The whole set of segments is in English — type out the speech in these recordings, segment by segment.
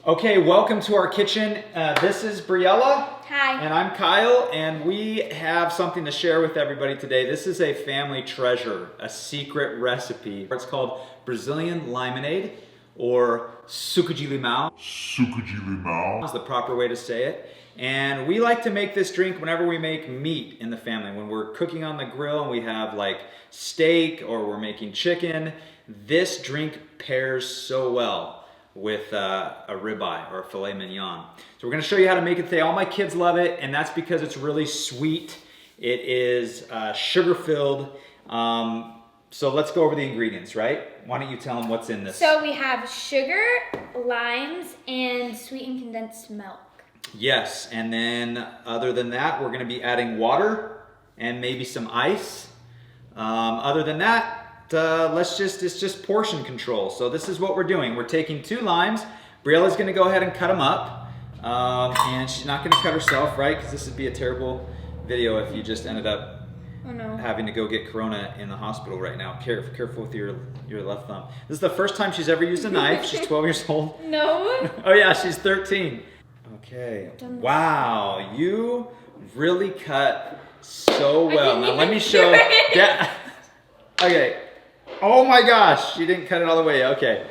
Okay, welcome to our kitchen. This is Briella. Hi. And I'm Kyle, and we have something to share with everybody today. This is a family treasure, a secret recipe. It's called Brazilian Limeade, or Suco De Limao. Suco De Limao is the proper way to say it. And we like to make this drink whenever we make meat in the family. When we're cooking on the grill and we have like steak or we're making chicken, this drink pairs so well with a ribeye or a filet mignon. So we're gonna show you how to make it today. All my kids love it, and that's because it's really sweet. It is sugar-filled. So let's go over the ingredients, right? Why don't you tell them what's in this? So we have sugar, limes, and sweetened condensed milk. Yes, and then other than that, we're gonna be adding water and maybe some ice. Other than that, it's just portion control. So this is what we're doing. We're taking 2 limes. Briella's gonna go ahead and cut them up. And she's not gonna cut herself, right? Because this would be a terrible video if you just ended up having to go get Corona in the hospital right now. Careful with your left thumb. This is the first time she's ever used a knife. She's 12 years old. No. Oh yeah, she's 13. Okay. Wow, you really cut so well. Now let me show that. Okay. Oh my gosh, she didn't cut it all the way. Okay.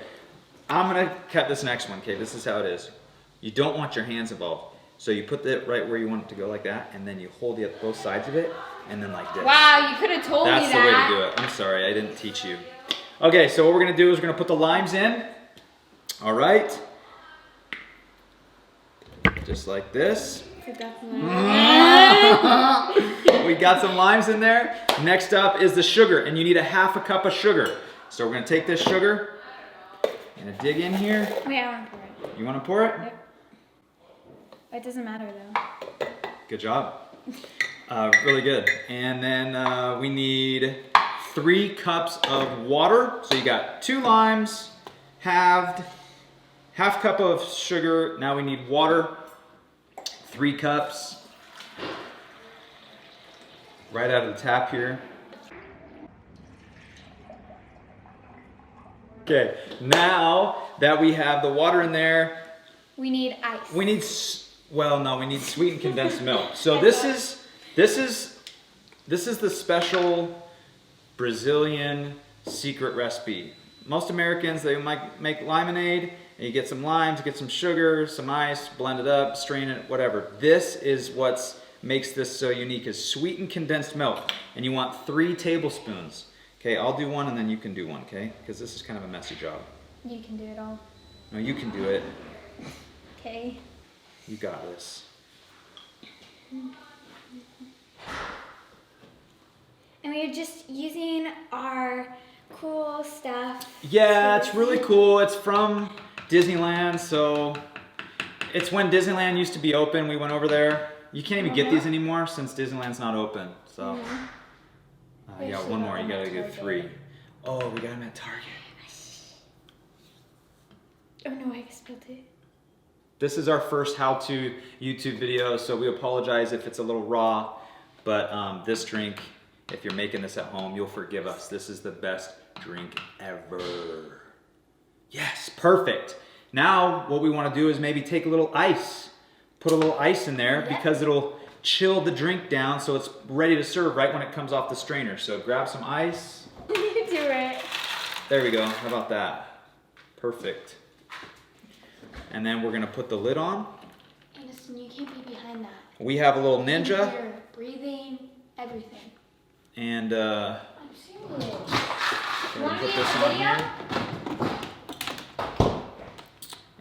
I'm gonna cut this next one. Okay, this is how it is. You don't want your hands involved. So you put it right where you want it to go like that, and then you hold it both sides of it, and then like this. Wow, you could have told me that. That's the way to do it. I'm sorry, I didn't teach you. Okay, so what we're gonna do is we're gonna put the limes in. All right. Just like this. We got some limes in there. Next up is the sugar, and you need a 1/2 cup of sugar. So we're gonna take this sugar, gonna dig in here. Wait, I want to pour it. You wanna pour it? Yep. It doesn't matter though. Good job. Really good. And then we need 3 cups of water. So you got 2 limes, halved, 1/2 cup of sugar. Now we need water, 3 cups. Right out of the tap here. Okay, now that we have the water in there, we need ice. we need sweetened condensed milk. So this is the special Brazilian secret recipe. Most Americans, they might make limeade, and you get some limes, get some sugar, some ice, blend it up, strain it, whatever. This is what makes this so unique, is sweetened condensed milk. And you want 3 tablespoons. Okay, I'll do one and then you can do one, okay? Because this is kind of a messy job. You can do it all. No, you can do it. Okay. You got this. And we're just using our cool stuff. Yeah, it's really cool. It's from Disneyland, so it's when Disneyland used to be open. We went over there. You can't even get these anymore since Disneyland's not open. So, yeah, one more. You gotta get 3. Oh, we got them at Target. Oh no, I spilled it. This is our first how-to YouTube video, so we apologize if it's a little raw. But this drink, if you're making this at home, you'll forgive us. This is the best drink ever. Yes, perfect. Now, what we want to do is maybe take a little ice. Put a little ice in there because it'll chill the drink down so it's ready to serve right when it comes off the strainer. So grab some ice. You can do it. There we go. How about that? Perfect. And then we're gonna put the lid on. Anderson, you can't be behind that. We have a little ninja. You're breathing, everything. And I'm serious. we'll put this on here.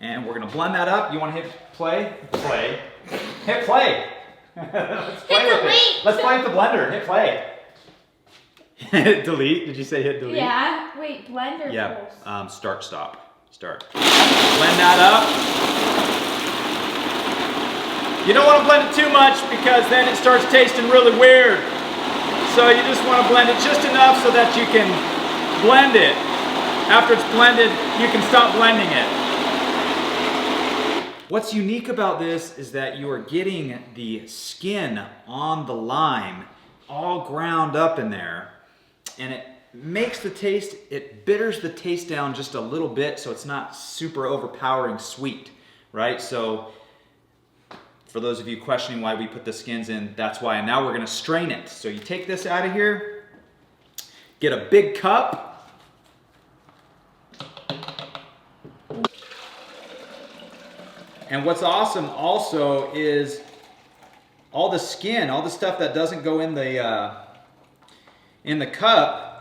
And we're gonna blend that up. You wanna hit play? Play. Hit play. Let's play with it. Let's play with the blender. Hit play. Hit delete. Did you say hit delete? Yeah. Wait, blender. Yeah. Start, stop. Start. Blend that up. You don't want to blend it too much because then it starts tasting really weird. So you just want to blend it just enough so that you can blend it. After it's blended, you can stop blending it. What's unique about this is that you are getting the skin on the lime all ground up in there, and it makes the taste, it bitters the taste down just a little bit so it's not super overpowering sweet, right? So for those of you questioning why we put the skins in, that's why. And now we're gonna strain it. So you take this out of here, get a big cup. And what's awesome also is all the skin, all the stuff that doesn't go in the cup,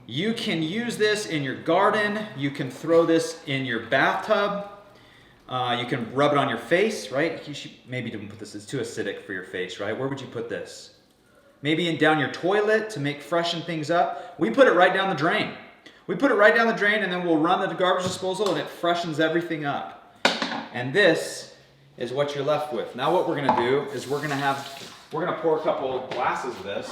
you can use this in your garden. You can throw this in your bathtub. You can rub it on your face, right? You should, maybe don't put this, it's too acidic for your face, right? Where would you put this? Maybe down your toilet to make freshen things up. We put it right down the drain. We put it right down the drain and then we'll run the garbage disposal and it freshens everything up. And this is what you're left with. Now what we're gonna do is we're gonna pour a couple of glasses of this.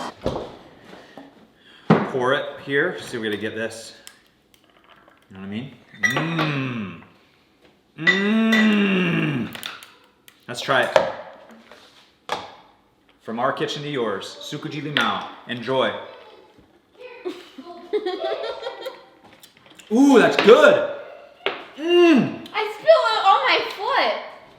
Pour it here, so we're gonna get this. You know what I mean? Mmm. Let's try it. From our kitchen to yours, Suco De Limao. Enjoy. Ooh, that's good. Mmm.